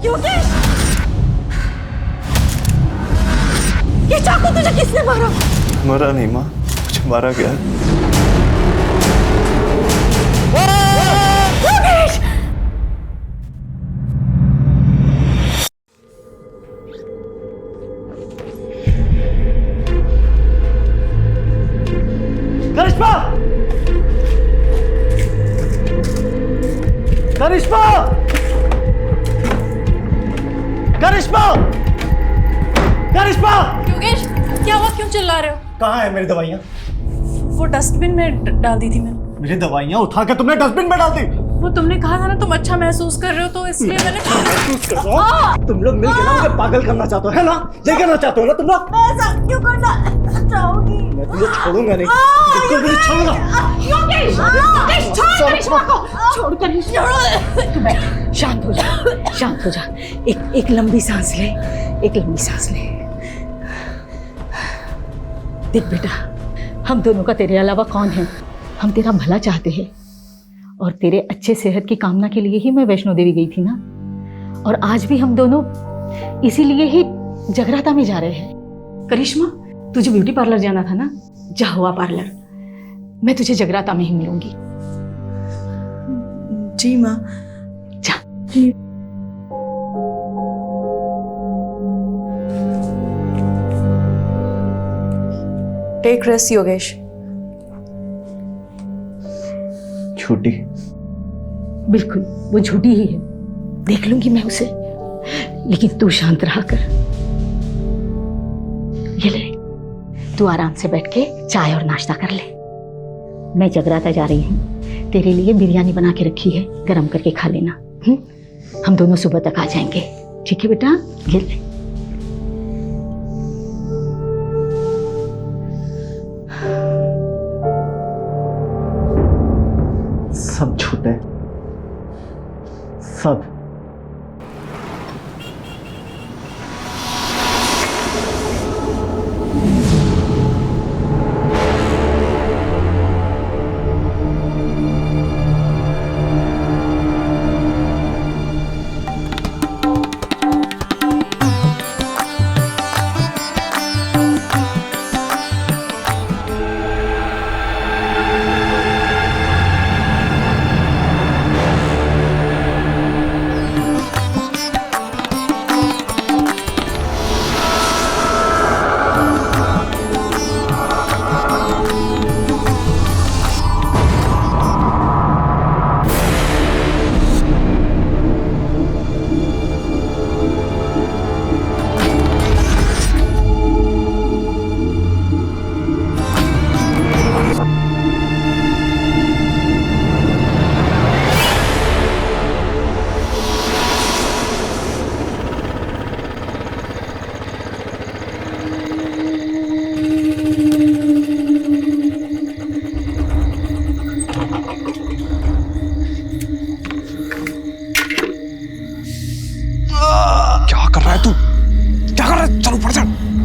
योगेश, ये चाकू तुझे किसने मारा? मरा नहीं माँ, मुझे मारा गया। योगेश! करिश्मा! करिश्मा! करिश्मा! करिश्मा! योगेश, क्या हुआ? क्यों चिल्ला रहे हो? कहाँ है मेरी दवाइयाँ? वो डस्टबिन में डाल दी थी मैंने। मेरी दवाइयाँ उठा के तुमने डस्टबिन में डाल दी। वो तुमने कहा था ना तुम अच्छा महसूस कर रहे हो, तो इसलिए मैंने महसूस कर रहा हूँ। तुम लोग मिलकर ना मुझे पागल करना चाहते हो, है ना? ये करना चाहते हो ना तुम लोग? मैं ऐसा क्यों करना चाहूंगी? मैं तुझे छोड़ूंगा नहीं, बिल्कुल भी नहीं छोड़ूंगा। योगेश, योगेश, छोड़ करिश्मा को, छोड़ करिश्मा। तू बैठ, शांत हो जा, शांत हो जा। एक लंबी सांस ले, एक लंबी सांस ले। देख बेटा, हम दोनों का तेरे अलावा कौन है? हम तेरा भला चाहते हैं और तेरे अच्छे सेहत की कामना के लिए ही मैं वैष्णो देवी गई थी ना। और आज भी हम दोनों इसीलिए ही जगराता में जा रहे हैं। करिश्मा, तुझे ब्यूटी पार्लर जाना था ना, जा हुआ पार्लर। मैं तुझे जगराता में ही मिलूंगी। जी माँ। जा। Take rest Yogesh. छुट्टी बिल्कुल, वो झूठी ही है, देख लूंगी मैं उसे, लेकिन तू शांत रहा कर। ये ले, तू आराम से बैठ के चाय और नाश्ता कर ले। मैं जगराता जा रही हूँ, तेरे लिए बिरयानी बना के रखी है, गरम करके खा लेना। हम दोनों सुबह तक आ जाएंगे, ठीक है बेटा? ये ले। सब झूठ है, सब।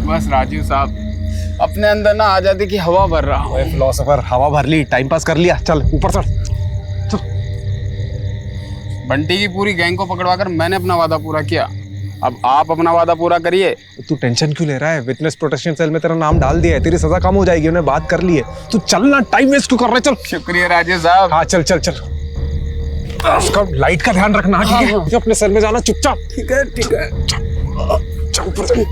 बस राजीव साहब, अपने अंदर ना आजादी की हवा भर रहा हूँ। फिलोसोफर, हवा भर ली, टाइम पास कर लिया, चल ऊपर चढ़। बंटी की पूरी गैंग को पकड़वाकर मैंने अपना वादा पूरा किया, अब आप अपना वादा पूरा करिए। तू टेंशन क्यों ले रहा है? विटनेस प्रोटेक्शन सेल में तेरा नाम डाल दिया है, तेरी सजा कम हो जाएगी, उन्हें बात कर ली है। तू चलना, टाइम वेस्ट क्यों कर रहा है? चल। शुक्रिया राजीव साहब। हाँ चल चल चल। उसका लाइट का ध्यान रखना, ठीक है? अपने सेल में जाना चुपचाप। ठीक है, ठीक है। चल ऊपर चल।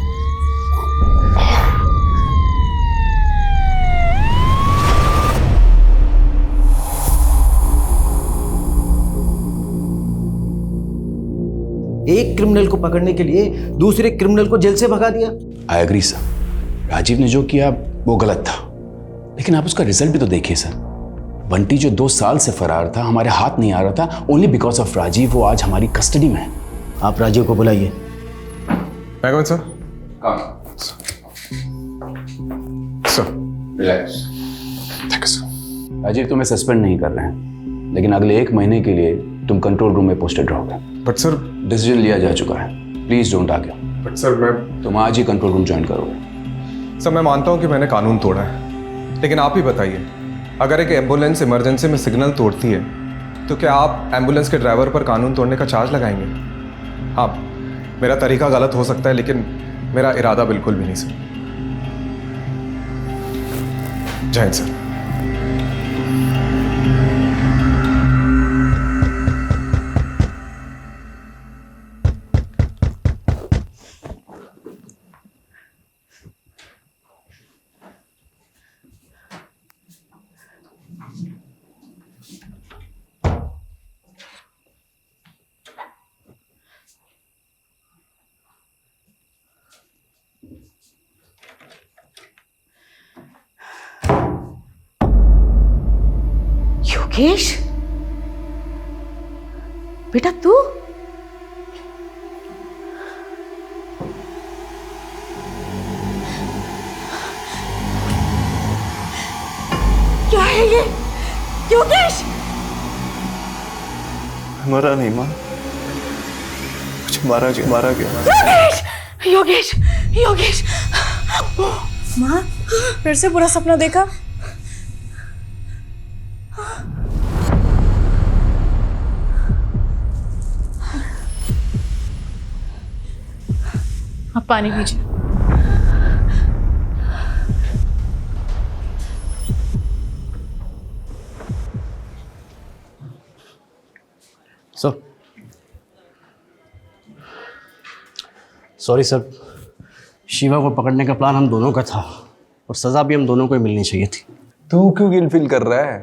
एक क्रिमिनल को पकड़ने के लिए दूसरे क्रिमिनल को जेल से भगा दिया। आई एग्री सर, राजीव ने जो किया वो गलत था, लेकिन आप उसका रिजल्ट भी तो देखिए सर। बंटी जो 2 साल से फरार था, हमारे हाथ नहीं आ रहा था, ओनली बिकॉज ऑफ राजीव वो आज हमारी कस्टडी में है। आप राजीव को बुलाइए। Sir. Sir relax. Thank you sir. Rajiv तुम्हें सस्पेंड नहीं कर रहे हैं, लेकिन अगले 1 महीने के लिए तुम कंट्रोल रूम में पोस्टेड रहोगे। बट सर, डिसीजन लिया जा चुका है, please don't argue. But sir मैं तुम आज ही कंट्रोल रूम ज्वाइन करोगे। सर मैं मानता हूँ कि मैंने कानून तोड़ा है, लेकिन आप ही बताइए, अगर एक एम्बुलेंस इमरजेंसी में सिग्नल तोड़ती है तो क्या आप एम्बुलेंस के ड्राइवर पर कानून तोड़ने का चार्ज लगाएंगे? हाँ, मेरा तरीका गलत हो सकता है लेकिन मेरा इरादा बिल्कुल भी नहीं सर। जय हिंद सर। योगेश, बेटा तू? क्या है ये? योगेश! मरा नहीं माँ, मुझे मारा गया। योगेश! योगेश! योगेश! माँ, फिर से बुरा सपना देखा? आप पानी पीजिए। सॉरी सर, शिवा को पकड़ने का प्लान हम दोनों का था और सज़ा भी हम दोनों को ही मिलनी चाहिए थी। तू क्यों गिल्ट फील कर रहा है?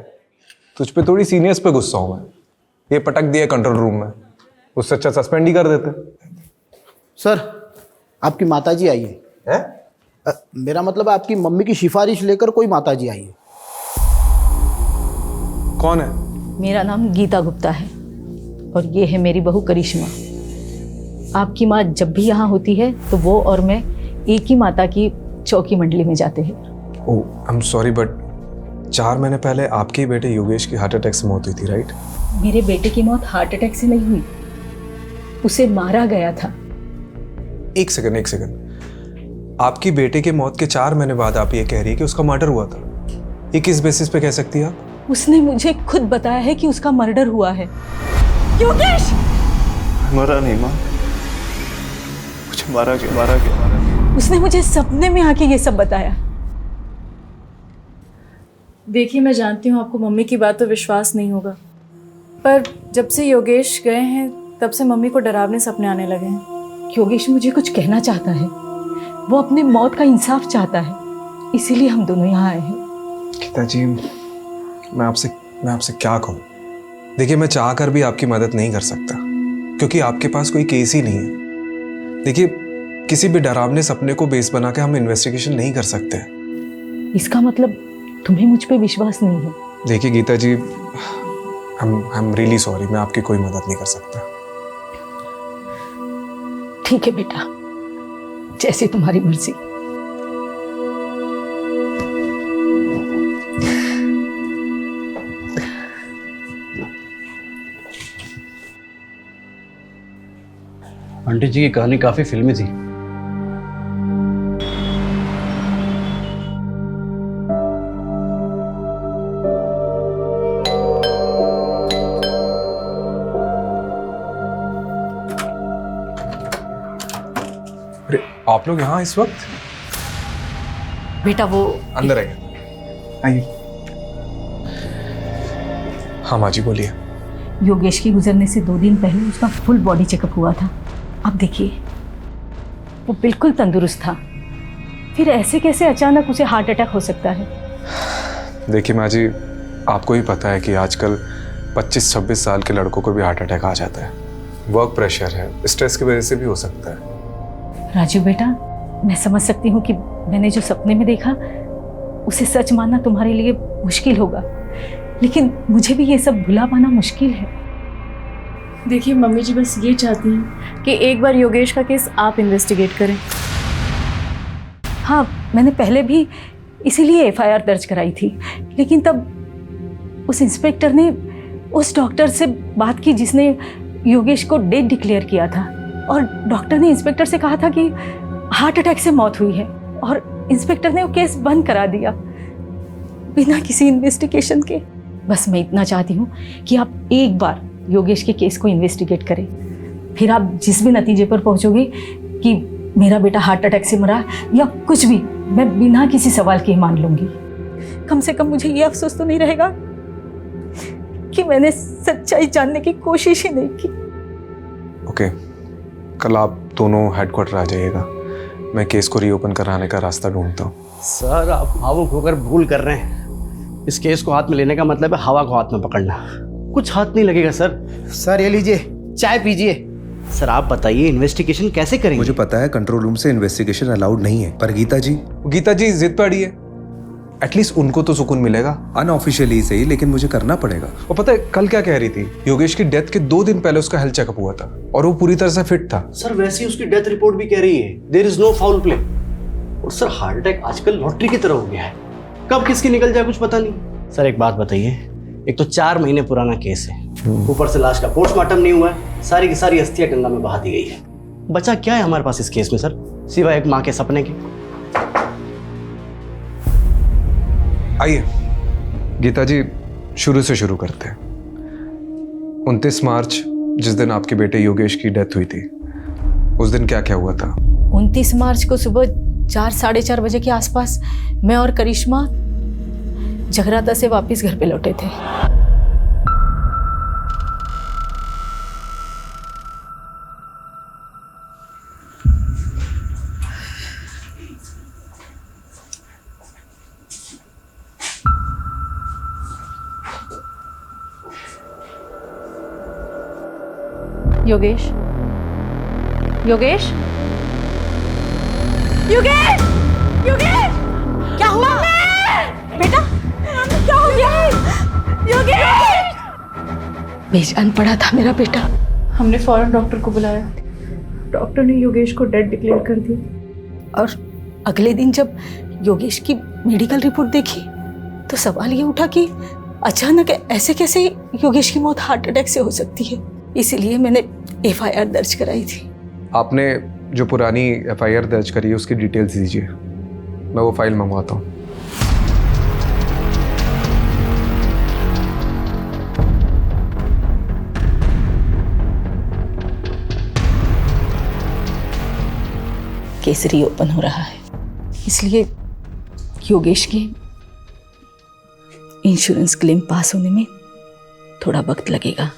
तुझ पे थोड़ी सीनियर्स पे गुस्सा हूं मैं। ये पटक दिया कंट्रोल रूम में, उससे अच्छा सस्पेंड ही कर देते। सर, आपकी माताजी आई है। मेरा मतलब आपकी मम्मी की सिफारिश लेकर कोई माताजी आई है। कौन है? मेरा नाम गीता गुप्ता है और ये है मेरी बहू करिश्मा। आपकी माँ जब भी यहाँ होती है तो वो और मैं एक ही माता की चौकी मंडली में जाते हैं। ओह, आई एम सॉरी बट 4 महीने पहले आपके ही बेटे योगेश की हार्ट अटैक से मौत हुई थी, राइट? मेरे बेटे की मौत हार्ट अटैक से नहीं हुई, उसे मारा गया था। एक सेकंड। आपकी बेटे के मौत के 4 महीने बाद आप ये कह रही है कि उसका मर्डर हुआ था। ये किस बेसिस पे कह सकती है आप? उसने मुझे खुद बताया है कि उसका मर्डर हुआ है। योगेश! मरा नहीं माँ, मुझे मारा गया। उसने मुझे सपने में आके ये सब बताया। देखिए, मैं जानती हूँ आपको मम्मी की बात पर विश्वास नहीं होगा, पर जब से योगेश गए हैं तब से मम्मी को डरावने सपने आने लगे हैं। योगेश मुझे कुछ कहना चाहता है, वो अपने मौत का इंसाफ चाहता है, इसीलिए हम दोनों यहाँ आए हैं। गीता जी, मैं आपसे क्या कहूँ? देखिए, मैं चाह कर भी आपकी मदद नहीं कर सकता क्योंकि आपके पास कोई केस ही नहीं है। देखिए, किसी भी डरावने सपने को बेस बना के हम इन्वेस्टिगेशन नहीं कर सकते। इसका मतलब तुम्हें मुझ पे विश्वास नहीं है? देखिए गीता जी, आई एम रियली सॉरी, मैं आपकी कोई मदद नहीं कर सकता। ठीक है बेटा, जैसी तुम्हारी मर्जी। आंटी जी की कहानी काफी फिल्मी थी। अरे, आप लोग यहाँ इस वक्त? बेटा वो अंदर आइए। हाँ माँ जी, बोलिए। योगेश के गुजरने से 2 दिन पहले उसका फुल बॉडी चेकअप हुआ था। अब देखिए, वो बिल्कुल तंदुरुस्त था, फिर ऐसे कैसे अचानक उसे हार्ट अटैक हो सकता है? देखिए माँ जी, आपको ही पता है कि आजकल 25-26 साल के लड़कों को भी हार्ट अटैक आ जाता है। वर्क प्रेशर है, स्ट्रेस की वजह से भी हो सकता है। राजू बेटा, मैं समझ सकती हूँ कि मैंने जो सपने में देखा उसे सच मानना तुम्हारे लिए मुश्किल होगा, लेकिन मुझे भी ये सब भुला पाना मुश्किल है। देखिए, मम्मी जी बस ये चाहती हैं कि एक बार योगेश का केस आप इन्वेस्टिगेट करें। हाँ, मैंने पहले भी इसीलिए FIR दर्ज कराई थी, लेकिन तब उस इंस्पेक्टर ने उस डॉक्टर से बात की जिसने योगेश को डेड डिक्लेयर किया था, और डॉक्टर ने इंस्पेक्टर से कहा था कि हार्ट अटैक से मौत हुई है, और इंस्पेक्टर ने वो केस बंद करा दिया बिना किसी इन्वेस्टिगेशन के। बस मैं इतना चाहती हूँ कि आप एक बार योगेश के केस को इन्वेस्टिगेट करें, फिर आप जिस भी नतीजे पर पहुंचोगे कि मेरा बेटा हार्ट अटैक से मरा या कुछ भी, मैं बिना किसी सवाल के ही मान लूंगी। कम से कम मुझे ये अफसोस तो नहीं रहेगा कि मैंने सच्चाई जानने की कोशिश ही नहीं की। ओके, कल आप दोनों हेडक्वार्टर आ जाइएगा, मैं केस को रीओपन कराने का रास्ता ढूंढता हूँ। सर आप भावुक होकर भूल कर रहे हैं। इस केस को हाथ में लेने का मतलब है हवा को हाथ में पकड़ना। कुछ हाथ नहीं लगेगा सर। सर ये लीजिए, चाय पीजिए। सर आप बताइए इन्वेस्टिगेशन कैसे करेंगे? मुझे पता है कंट्रोल रूम से इन्वेस्टिगेशन अलाउड नहीं है, पर गीता जी जिद पे अड़ी है। एटलीस्ट उनको तो सुकून मिलेगा। अनऑफिशियली सही, लेकिन मुझे करना पड़ेगा। और पता है कल क्या कह रही थी? योगेश की डेथ के 2 दिन पहले उसका हेल्थ चेकअप हुआ था और वो पूरी तरह से फिट था। सर वैसे ही उसकी डेथ रिपोर्ट भी कह रही है there is no foul play. और सर हार्ट अटैक आजकल लॉटरी की तरह हो गया है, कब किसकी निकल जाए कुछ पता नहीं। सर एक बात बताइए, एक तो 4 महीने पुराना केस है, ऊपर से लाश का पोस्टमार्टम नहीं हुआ है, सारी की सारी अस्थियां गंगा में बहा दी गई है। बचा क्या है हमारे पास इस केस में सर, सिवाय एक माँ के सपने के? आइए गीता जी, शुरू से शुरू करते हैं। 29 मार्च जिस दिन आपके बेटे योगेश की डेथ हुई थी, उस दिन क्या क्या हुआ था? 29 मार्च को सुबह 4 साढ़े 4 बजे के आसपास मैं और करिश्मा जगराता से वापस घर पे लौटे थे। योगेश, योगेश, योगेश, योगेश, क्या हुआ बेटा? क्या हो गया? योगेश! बेजान पड़ा था मेरा बेटा। हमने फौरन डॉक्टर को बुलाया, डॉक्टर ने योगेश को डेड डिक्लेयर कर दिया। और अगले दिन जब योगेश की मेडिकल रिपोर्ट देखी तो सवाल ये उठा कि अचानक ऐसे कैसे योगेश की मौत हार्ट अटैक से हो सकती है। इसीलिए मैंने FIR दर्ज कराई थी। आपने जो पुरानी FIR दर्ज करी है उसकी डिटेल्स दीजिए, मैं वो फाइल मंगवाता हूँ। केस रीओपन हो रहा है, इसलिए योगेश के इंश्योरेंस क्लेम पास होने में थोड़ा वक्त लगेगा,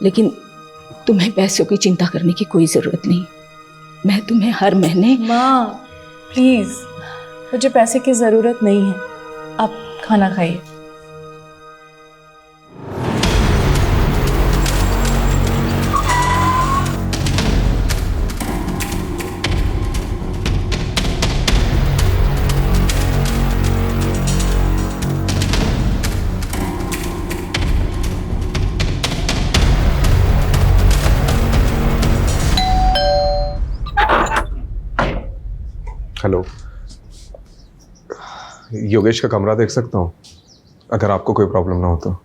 लेकिन तुम्हें पैसों की चिंता करने की कोई ज़रूरत नहीं। मैं तुम्हें हर महीने। माँ प्लीज़, मुझे पैसे की ज़रूरत नहीं है, आप खाना खाइए। हेलो, योगेश का कमरा देख सकता हूँ अगर आपको कोई प्रॉब्लम ना हो तो?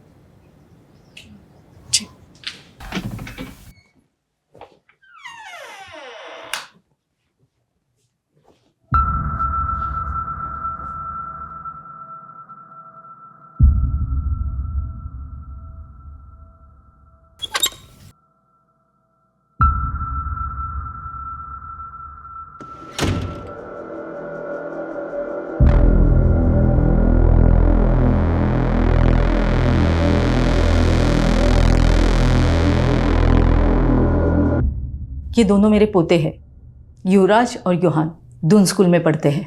ये दोनों मेरे पोते हैं, युवराज और योहान, दून स्कूल में पढ़ते हैं।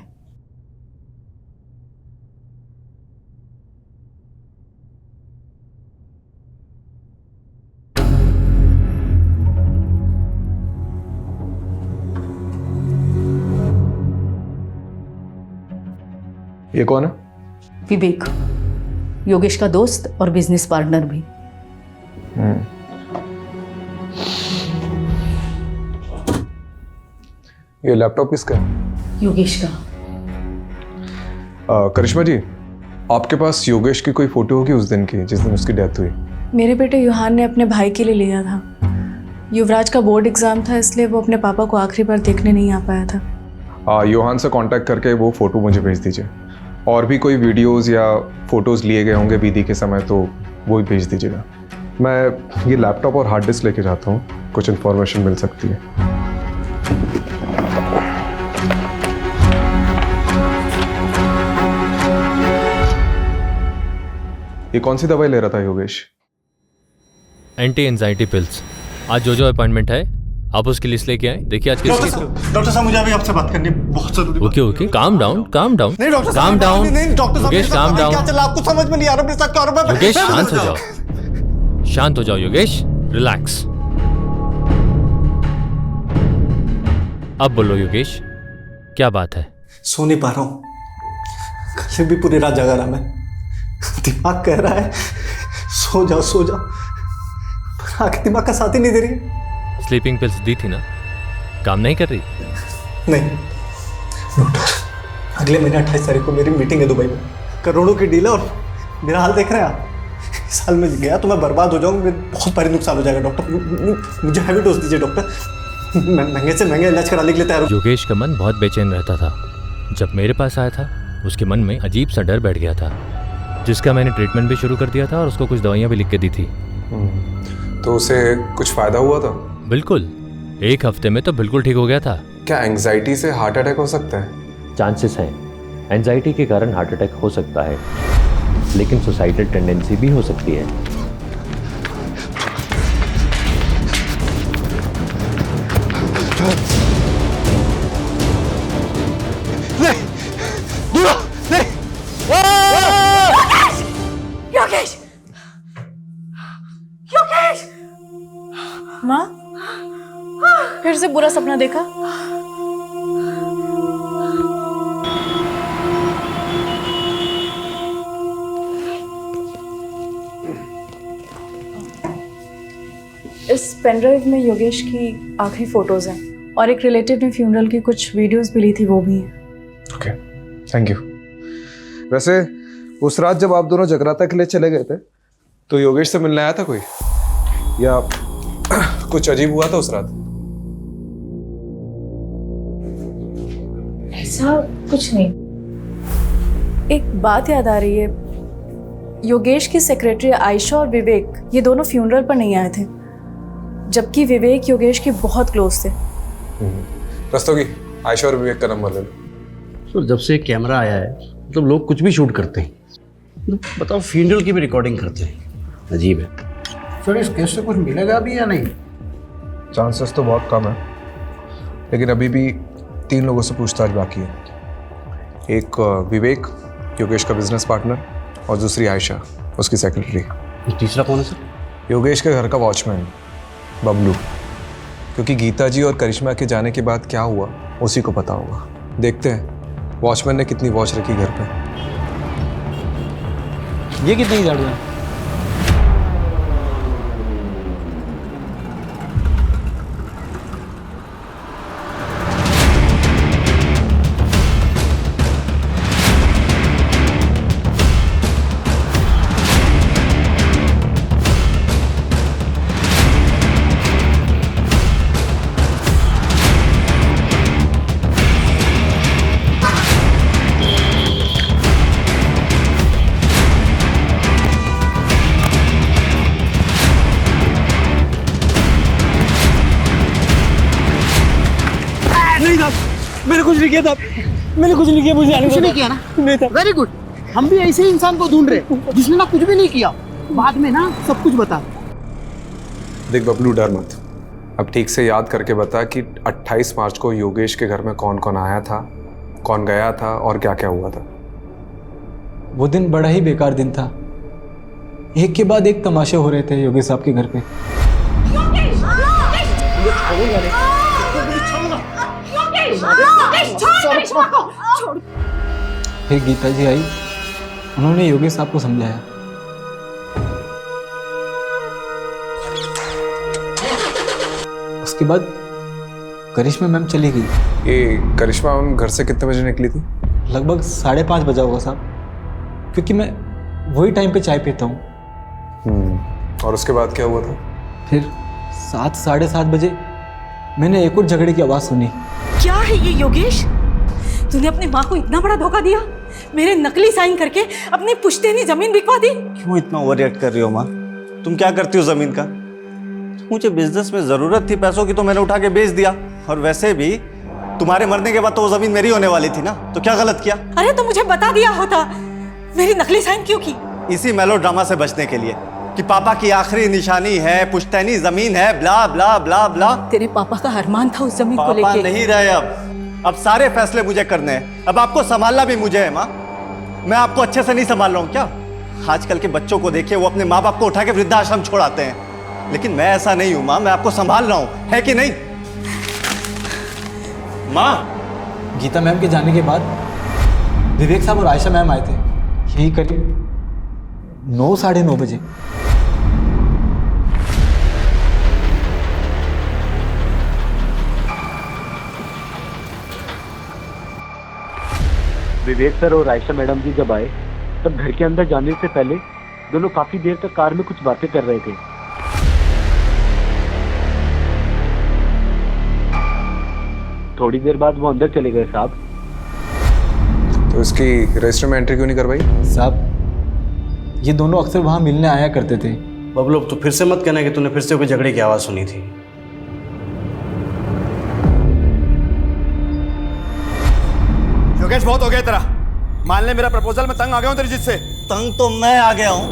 ये कौन है? विवेक, योगेश का दोस्त और बिजनेस पार्टनर भी। ये लैपटॉप किसका है? योगेश का। करिश्मा जी, आपके पास योगेश की कोई फोटो होगी उस दिन की जिस दिन उसकी डेथ हुई? मेरे बेटे युहान ने अपने भाई के लिए लिया था। युवराज का बोर्ड एग्ज़ाम था, इसलिए वो अपने पापा को आखिरी बार देखने नहीं आ पाया था। योहान से कांटेक्ट करके वो फ़ोटो मुझे भेज दीजिए। और भी कोई वीडियोस या फ़ोटोज़ लिए गए होंगे विधि के समय तो वो भी भेज दीजिएगा। मैं ये लैपटॉप और हार्ड डिस्क लेके जाता हूँ। कुछ इन्फॉर्मेशन मिल सकती है। ये कौन सी दवाई ले रहा था योगेश? Anti anxiety pills. आज जो अपॉइंटमेंट है आप उसकी लिस्ट लेके आए। देखिए आज किसकी। डॉक्टर साहब मुझे अभी आपसे बात करनी है, बहुत जरूरी। ओके काम डाउन नहीं डॉक्टर साहब, नहीं डॉक्टर साहब, योगेश काम डाउन। क्या चला आपको समझ में नहीं आ रहा मेरे साथ क्या हो रहा है? योगेश शांत हो जाओ, शांत हो जाओ योगेश, रिलैक्स। अब बोलो योगेश, क्या बात है? सो नहीं पा रहा हूँ, कल से भी पूरी रात जगा रहा मैं। दिमाग कह रहा है सो जाओ सो जाओ, पर आंखें दिमाग का साथ ही नहीं दे रही। स्लीपिंग पिल्स दी थी ना, काम नहीं कर रही? नहीं डॉक्टर, अगले महीने 28 तारीख को मेरी मीटिंग है दुबई में, करोड़ों की डील है और मेरा हाल देख रहे हैं आप। इस साल में गया तो मैं बर्बाद हो जाऊंगा, मेरे बहुत भारी नुकसान हो जाएगा। डॉक्टर मुझे हैवी डोज दीजिए डॉक्टर, मैं महंगे से महंगे इलाज कराने के लिए तैयार हूं। योगेश का मन बहुत बेचैन रहता था। जब मेरे पास आया था उसके मन में अजीब सा डर बैठ गया था, जिसका मैंने ट्रीटमेंट भी शुरू कर दिया था और उसको कुछ दवाइयाँ भी लिख के दी थी। तो उसे कुछ फायदा हुआ था? बिल्कुल, 1 हफ्ते में तो बिल्कुल ठीक हो गया था। क्या एंजाइटी से हार्ट अटैक हो सकता है? चांसेस हैं, एंजाइटी के कारण हार्ट अटैक हो सकता है, लेकिन सुसाइडल टेंडेंसी भी हो सकती है। योगेश, योगेश, माँ, फिर से बुरा सपना देखा? इस पेनड्राइव में योगेश की आखिरी फोटोज हैं और एक रिलेटिव ने फ्यूनरल की कुछ वीडियोस भी ली थी, वो भी हैं। Okay, thank you. वैसे उस रात जब आप दोनों जगराता के लिए चले गए थे तो योगेश से मिलने आया था कोई, या कुछ अजीब हुआ था उस रात? ऐसा कुछ नहीं। एक बात याद आ रही है, योगेश की सेक्रेटरी आयशा और विवेक ये दोनों फ्यूनरल पर नहीं आए थे, जबकि विवेक योगेश के बहुत क्लोज थे। रस्तोगी, आयशा और विवेक का नंबर ले लो। सर जब से कैमरा आया है मतलब लोग कुछ भी शूट करते हैं, बताओ फ्यूनरल की भी रिकॉर्डिंग करते हैं, अजीब है। सर इस केस से कुछ मिलेगा भी या नहीं? चांसेस तो बहुत कम है, लेकिन अभी भी 3 लोगों से पूछताछ बाकी है। एक विवेक, योगेश का बिजनेस पार्टनर, और दूसरी आयशा, उसकी सेक्रेटरी। तीसरा कौन है सर? योगेश के घर का वॉचमैन बबलू, क्योंकि गीता जी और करिश्मा के जाने के बाद क्या हुआ उसी को पता होगा। देखते हैं वॉचमैन ने कितनी वॉच रखी घर पे। ये कितनी गाड़ियाँ? मैंने कुछ नहीं किया था, मैंने कुछ नहीं किया, मुझे कुछ नहीं किया ना? नहीं था। वेरी गुड, हम भी ऐसे ही इंसान को ढूंढ रहे जिसने ना कुछ भी नहीं किया, बाद में ना सब कुछ बता। देख बबलू, डर मत, अब ठीक से याद करके बता कि 28 मार्च को योगेश के घर में कौन कौन आया था, कौन गया था और क्या क्या हुआ था। वो दिन बड़ा ही बेकार दिन था, एक के बाद एक तमाशे हो रहे थे योगेश साहब के घर पे। फिर गीता जी आई, उन्होंने योगेश साहब को समझाया। उसके बाद करिश्मा मैम चली गई। ये करिश्मा मैम घर से कितने बजे निकली थी? लगभग 5:30 बजा होगा साहब, क्योंकि मैं वही टाइम पे चाय पीता हूँ। और उसके बाद क्या हुआ था? फिर 7 साढ़े 7 बजे मैंने एक और झगड़े की आवाज़ सुनी। क्या है ये योगेश, तूने अपनी माँ को इतना बड़ा धोखा दिया, मेरे नकली साइन करके अपनी पुश्तैनी जमीन बिकवा दी। क्यों इतना ओवर रिएक्ट कर रही हो माँ? तुम क्या करती हो जमीन का? मुझे बिजनेस में ज़रूरत थी पैसों की तो मैंने उठा के बेच दिया। और वैसे भी तुम्हारे मरने के बाद तो वो ज़मीन मेरी होने वाली थी ना, तो क्या गलत किया? अरे तो मुझे बता दिया होता, मेरी नकली साइन क्यों की? इसी मेलो ड्रामा से बचने के लिए कि पापा की आखिरी निशानी है, पुश्तैनी जमीन है, ब्ला ब्ला ब्ला ब्ला। तेरे पापा का अरमान था उस जमीन को पापा लेके। नहीं रहे अब सारे फैसले मुझे करने हैं। अब आपको संभालना भी मुझे है माँ। मैं आपको अच्छे से नहीं संभाल रहा हूँ क्या? आजकल के बच्चों को देखिए, वो अपने माँ बाप को उठा के वृद्धाश्रम छोड़ाते हैं, लेकिन मैं ऐसा नहीं हूँ माँ। मैं आपको संभाल रहा हूँ, है कि नहीं माँ? गीता मैम के जाने के बाद विवेक साहब और आयशा मैम आए थे, यही करीब 9 साढ़े 9 बजे। विवेक सर और आयशा मैडम जी जब आए तब घर के अंदर जाने से पहले दोनों काफी देर तक कार में कुछ बातें कर रहे थे। थोड़ी देर बाद वो अंदर चले गए साहब। तो इसकी रजिस्टर में एंट्री क्यों नहीं करवाई? साहब ये दोनों अक्सर वहाँ मिलने आया करते थे। बबलू तो फिर से मत कहना कि तूने फिर से कोई झगड़े की आवाज़ सुनी थी। योगेश बहुत हो गया तेरा। मान ले मेरा प्रपोजल में तंग आ गया हूं तेरी जिद से। तंग तो मैं आ गया हूं,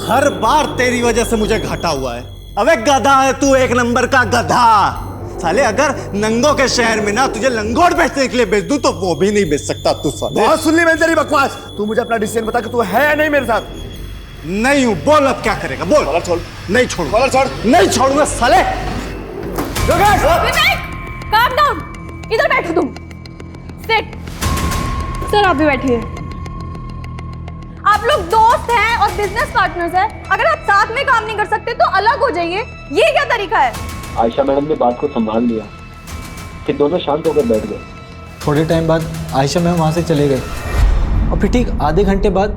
हर बार तेरी वजह से मुझे घाटा हुआ है। अबे गधा है तू, एक नंबर का गधा। साले अगर नंगों के शहर में ना तुझे लंगोट बेचने के लिए बेच दूं तो वो भी नहीं बेच सकता तू। साले बहुत सुन ली मैंने तेरी बकवास। तू मुझे अपना डिसीजन बता कि तू है या नहीं मेरे साथ। नहीं हूं, बोल अब क्या करेगा बोल। कॉलर छोड़। नहीं छोड़ूंगा। कॉलर छोड़। नहीं छोड़ूंगा साले। योगेश! विवेक! काम डाउन, इधर बैठो तुम। सिट। सर आप भी बैठिए। आप लोग दोस्त हैं और बिजनेस पार्टनर्स हैं। अगर आप साथ में काम नहीं कर सकते तो अलग हो जाइए। ये क्या तरीका है? आयशा मैडम ने बात को संभाल लिया, फिर दोनों शांत होकर बैठ गए। थोड़े टाइम बाद आयशा मैम वहाँ से चले गए और फिर ठीक आधे घंटे बाद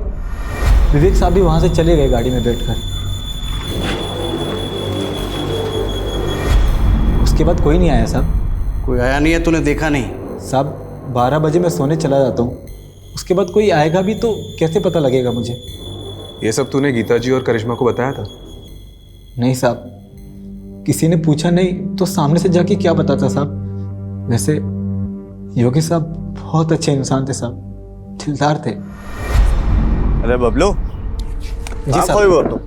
विवेक साहब भी वहाँ से चले गए गाड़ी में बैठकर। उसके बाद कोई नहीं आया साहब। कोई आया नहीं है? तूने देखा नहीं? साहब 12 बजे मैं सोने चला जाता हूँ, उसके बाद कोई आएगा भी तो कैसे पता लगेगा मुझे? ये सब तूने गीता जी और करिश्मा को बताया था? नहीं साहब, किसी ने पूछा नहीं तो सामने से जाके क्या बताता साहब। वैसे योगेश साहब बहुत अच्छे इंसान थे साहब, दिलदार थे। अरे बबलू जी साहब। कोई वो तो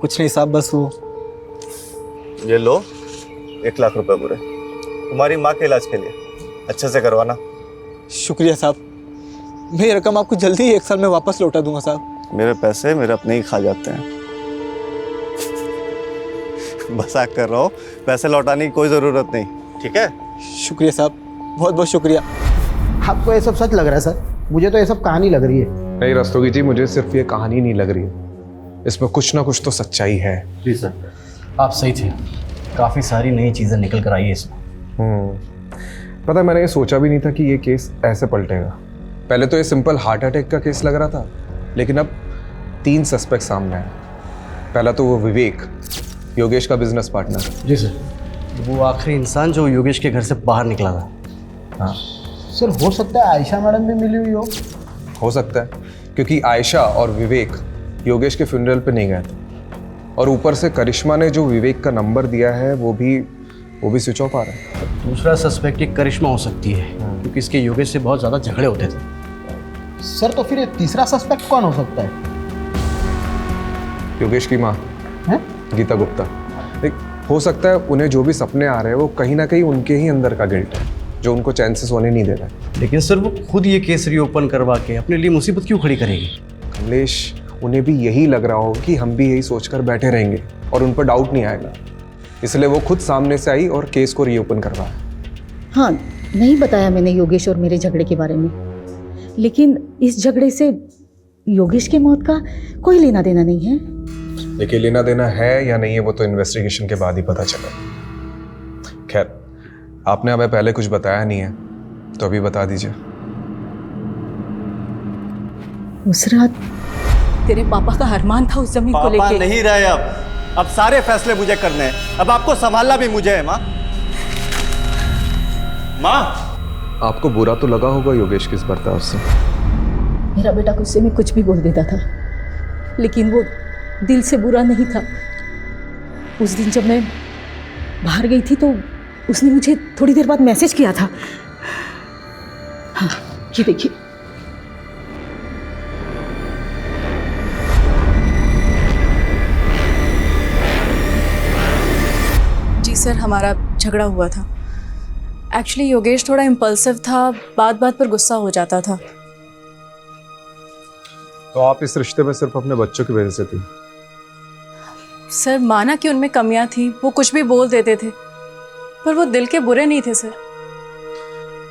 कुछ नहीं साहब, बस वो। ये लो 1 लाख रुपए पूरे तुम्हारी माँ के इलाज के लिए, अच्छे से करवाना। शुक्रिया साहब, मैं ये रकम आपको जल्दी ही 1 साल में वापस लौटा दूंगा साहब। मेरे पैसे मेरे अपने ही खा जाते हैं। मजाक कर रहा हूँ, पैसे लौटाने की कोई ज़रूरत नहीं, ठीक है? शुक्रिया साहब, बहुत बहुत शुक्रिया। आपको ये सब सच लग रहा है सर? मुझे तो ये सब कहानी लग रही है। नहीं रस्तोगी जी, मुझे सिर्फ ये कहानी नहीं लग रही है, इसमें कुछ ना कुछ तो सच्चाई है। जी सर, आप सही थे। काफ़ी सारी नई चीज़ें निकल कर आई है इसमें। पता है, मैंने ये सोचा भी नहीं था कि ये केस ऐसे पलटेगा। पहले तो ये सिंपल हार्ट अटैक का केस लग रहा था, लेकिन अब 3 सस्पेक्ट सामने आए। पहला तो वो विवेक, योगेश का बिजनेस पार्टनर। जी सर, वो आखिरी इंसान जो योगेश के घर से बाहर निकला था। हाँ सर, हो सकता है आयशा मैडम भी मिली हुई हो सकता है, क्योंकि आयशा और विवेक योगेश के फ्यूनरल पे नहीं गए थे, और ऊपर से करिश्मा ने जो विवेक का नंबर दिया है वो भी स्विच ऑफ आ रहा है। दूसरा सस्पेक्ट एक करिश्मा हो सकती है, क्योंकि इसके योगेश से बहुत ज़्यादा झगड़े होते थे। सर तो फिर तीसरा सस्पेक्ट कौन हो सकता है? योगेश की माँ है? गीता गुप्ता। हो सकता है उन्हें जो भी सपने आ रहे हैं वो कहीं ना कहीं उनके ही अंदर का गिल्ट है, जो उनको चैन से सोने नहीं दे रहा है। लेकिन सर वो खुद ये केस रीओपन करवा के अपने लिए मुसीबत क्यों खड़ी करेगी? कमलेश, उन्हें भी यही लग रहा हो कि हम भी यही सोचकर बैठे रहेंगे और उन पर डाउट नहीं आएगा, इसलिए वो खुद सामने से आई और केस को रीओपन करवाया। हाँ, नहीं बताया मैंने योगेश और मेरे झगड़े के बारे में, लेकिन इस झगड़े से योगेश की मौत का कोई लेना देना नहीं है। देखिए, लेना देना है या नहीं है वो तो इन्वेस्टिगेशन के बाद ही पता चला। खैर, आपने हमें पहले कुछ बताया नहीं है तो अभी बता दीजिए। उस रात तेरे पापा का अरमान था उस जमीन को लेके। पापा नहीं रहे अब सारे फैसले मुझे करने हैं। अब आपको संभालना भी मुझे है माँ। आपको बुरा तो लगा होगा योगेश के इस बर्ताव से। मेरा बेटा गुस्से में कुछ भी बोल देता था, लेकिन वो दिल से बुरा नहीं था। उस दिन जब मैं बाहर गई थी तो उसने मुझे थोड़ी देर बाद मैसेज किया था। हाँ, ये देखिए। जी सर, हमारा झगड़ा हुआ था। एक्चुअली योगेश थोड़ा इम्पल्सिव था, बात बात पर गुस्सा हो जाता था। तो आप इस रिश्ते में सिर्फ अपने बच्चों की वजह से थी? सर माना कि उनमें कमियां थी, वो कुछ भी बोल देते थे, पर वो दिल के बुरे नहीं थे सर।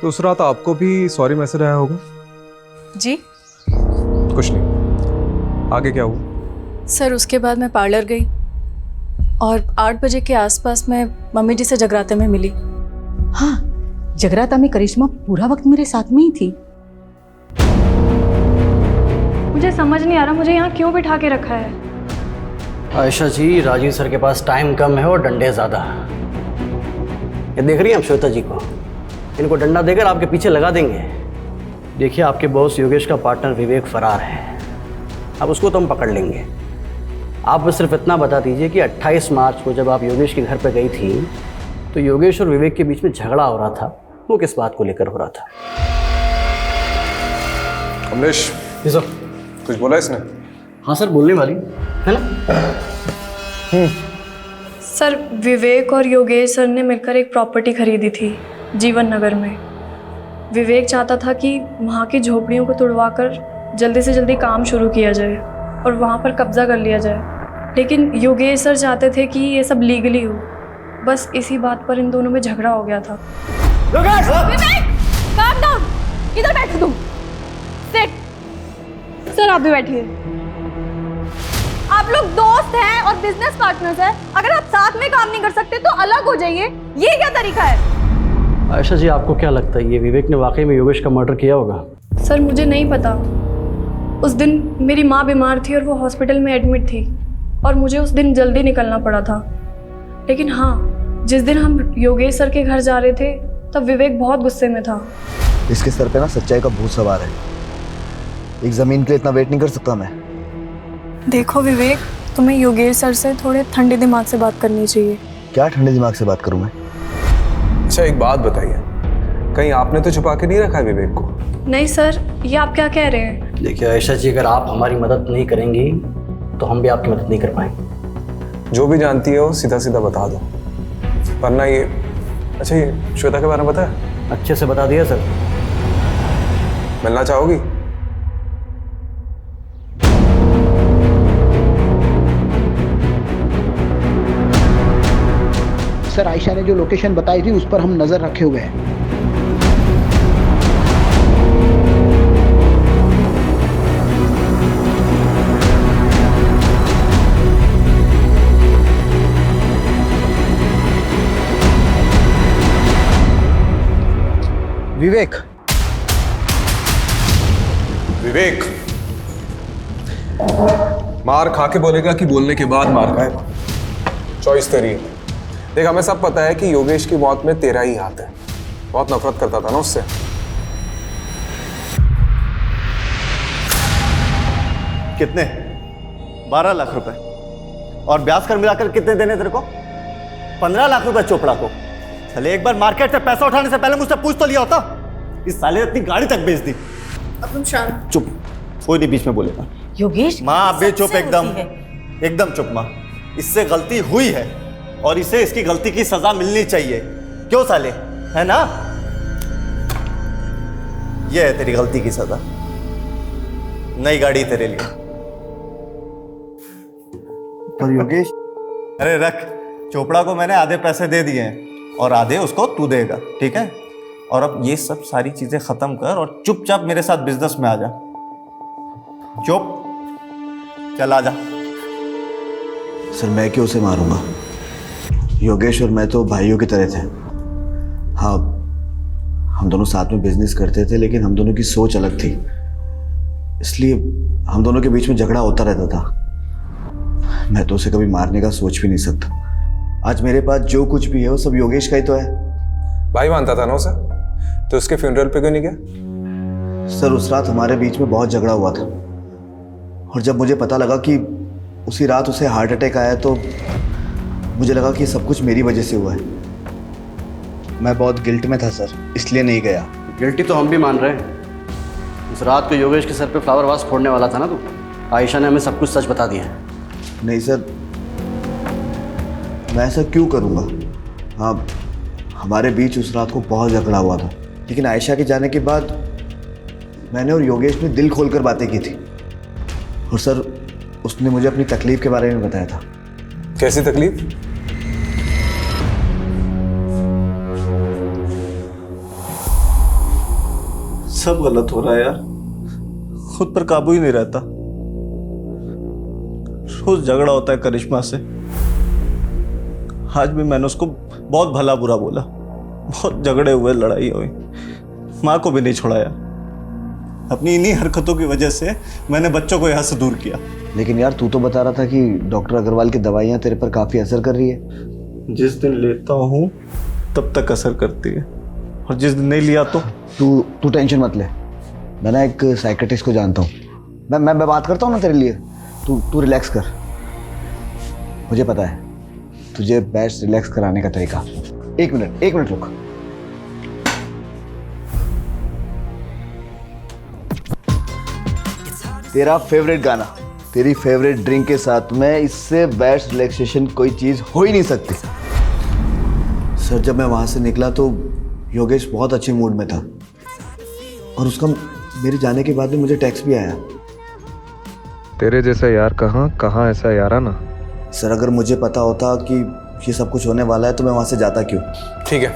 तो उस रात आपको भी सॉरी मैसेज आया होगा? जी कुछ नहीं, आगे क्या हुआ? सर उसके बाद मैं पार्लर गई और 8 बजे के आसपास मैं मम्मी जी से जगराते में मिली। हाँ, जगराता में करिश्मा पूरा वक्त मेरे साथ में ही थी। मुझे समझ नहीं आ रहा मुझे यहाँ क्यों बिठा के रखा है। आयशा जी, राजीव सर के पास टाइम कम है और डंडे ज़्यादा। ये देख रही हैं आप श्वेता जी को? इनको डंडा देकर आपके पीछे लगा देंगे। देखिए, आपके बॉस योगेश का पार्टनर विवेक फरार है। अब उसको तो हम पकड़ लेंगे। आप बस सिर्फ इतना बता दीजिए कि 28 मार्च को जब आप योगेश के घर पर गई थी तो योगेश और विवेक के बीच में झगड़ा हो रहा था, वो किस बात को लेकर हो रहा था? कमलेश जी सर। कुछ बोला इसने? हाँ सर, बोलने वाली है ना। सर विवेक और योगेश सर ने मिलकर एक प्रॉपर्टी खरीदी थी जीवन नगर में। विवेक चाहता था कि वहाँ की झोपड़ियों को तुड़वाकर जल्दी से जल्दी काम शुरू किया जाए और वहाँ पर कब्जा कर लिया जाए, लेकिन योगेश सर चाहते थे कि ये सब लीगली हो। बस इसी बात पर इन दोनों में झगड़ा हो गया था। विवेक, calm down, इधर बैठो तुम। Sit. सर आप भी बैठिए। आप लोग दोस्त हैं और बिजनेस पार्टनर्स हैं। अगर आप साथ में काम नहीं कर सकते तो अलग हो जाइए। ये क्या तरीका है? आयशा जी, आपको क्या लगता है ये विवेक ने वाकई में योगेश का मर्डर किया होगा? सर मुझे नहीं पता। उस दिन मेरी माँ बीमार थी और वो हॉस्पिटल में एडमिट थी और मुझे उस दिन जल्दी निकलना पड़ा था। लेकिन हाँ, जिस दिन हम योगेश सर के घर जा रहे थे तब विवेक बहुत गुस्से में था। इसके सर पे ना सच्चाई का भूत सवार है। एक जमीन के लिए इतना वेट नहीं कर सकता मैं। देखो विवेक, तुम्हें योगेश सर से थोड़े ठंडे दिमाग से बात करनी चाहिए। क्या ठंडे दिमाग से बात करूं मैं? अच्छा एक बात बताइए, कहीं आपने तो छुपा के नहीं रखा है विवेक को? नहीं सर, ये आप क्या कह रहे हैं? देखिए आयशा जी, अगर आप हमारी मदद नहीं करेंगी तो हम भी आपकी मदद नहीं कर पाएंगे। जो भी जानती है वो सीधा सीधा बता दो, वरना ये। अच्छा ये श्वेता के बारे में पता है? अच्छे से बता दिया सर। मिलना चाहोगी? सर आयशा ने जो लोकेशन बताई थी उस पर हम नजर रखे हुए हैं। विवेक, विवेक मार खा के बोलेगा कि बोलने के बाद मार खाएगा? चॉइस तेरी है। देख, हमें सब पता है कि योगेश की मौत में तेरा ही हाथ है। बहुत नफरत करता था ना उससे। कितने? 12 लाख रुपए। और ब्याज कर मिलाकर कितने देने तेरे को? 15 लाख रुपए चोपड़ा को। चले एक बार मार्केट से पैसा उठाने से पहले मुझसे पूछ तो लिया होता। इस साले ने अपनी गाड़ी तक बेच दी। अब तुम शांत। चुप, कोई नहीं बीच में बोलेगा। योगेश, माँ आप भी चुप, एकदम चुप माँ। इससे गलती हुई है और इसे इसकी गलती की सजा मिलनी चाहिए। क्यों साले, है ना? ये है तेरी गलती की सजा। नई गाड़ी तेरे लिए। पर योगेश, अरे रख, चोपड़ा को मैंने आधे पैसे दे दिए हैं और आधे उसको तू देगा, ठीक है? और अब ये सब सारी चीजें खत्म कर और चुपचाप मेरे साथ बिजनेस में आ जा। चुप, चल आ जा। सर मैं क्यों उसे मारूंगा? योगेश और मैं तो भाइयों की तरह थे। हाँ, हम दोनों साथ में बिजनेस करते थे, लेकिन हम दोनों की सोच अलग थी, इसलिए हम दोनों के बीच में झगड़ा होता रहता था। मैं तो उसे कभी मारने का सोच भी नहीं सकता। आज मेरे पास जो कुछ भी है वो सब योगेश का ही तो है। भाई मानता था ना उसे, तो उसके फ्यूनरल पे क्यों नहीं गया? सर उस रात हमारे बीच में बहुत झगड़ा हुआ था और जब मुझे पता लगा कि उसी रात उसे हार्ट अटैक आया तो मुझे लगा कि ये सब कुछ मेरी वजह से हुआ है। मैं बहुत गिल्ट में था सर, इसलिए नहीं गया। गिल्टी तो हम भी मान रहे हैं। उस रात को योगेश के सर पे फ्लावर वास फोड़ने वाला था ना तू। आयशा ने हमें सब कुछ सच बता दिया है। नहीं सर, मैं ऐसा क्यों करूँगा? हाँ, हमारे बीच उस रात को बहुत झगड़ा हुआ था, लेकिन आयशा के जाने के बाद मैंने और योगेश ने दिल खोलकर बातें की थी। और सर, उसने मुझे अपनी तकलीफ के बारे में बताया था। कैसी तकलीफ? सब गलत हो रहा है यार, खुद पर काबू ही नहीं रहता। रोज झगड़ा होता है करिश्मा से। आज भी मैंने उसको बहुत भला बुरा बोला, बहुत झगड़े हुए, लड़ाई हुई, माँ को भी नहीं छोड़ा यार। अपनी इन्हीं हरकतों की वजह से मैंने बच्चों को यहाँ से दूर किया। लेकिन यार, तू तो बता रहा था कि डॉक्टर अग्रवाल की दवाइयाँ तेरे पर काफ़ी असर कर रही है। जिस दिन लेता हूँ तब तक असर करती है, और जिस दिन नहीं लिया तो तू टेंशन मत ले। मैं ना एक साइकेट्रिस्ट को जानता हूँ। मैं बात करता हूँ ना तेरे लिए। तू रिलैक्स कर। मुझे पता है तुझे बेस्ट रिलैक्स कराने का तरीका। एक मिनट रुक। तेरा फेवरेट गाना, तेरी फेवरेट ड्रिंक के साथ में इससे बेस्ट रिलैक्सेशन कोई चीज़ हो ही नहीं सकती। सर, जब मैं वहाँ से निकला तो योगेश बहुत अच्छे मूड में था, और उसका मेरे जाने के बाद में मुझे टेक्स्ट भी आया। तेरे जैसा यार कहाँ ऐसा यार ना। सर, अगर मुझे पता होता कि ये सब कुछ होने वाला है तो मैं वहाँ से जाता क्यों? ठीक है,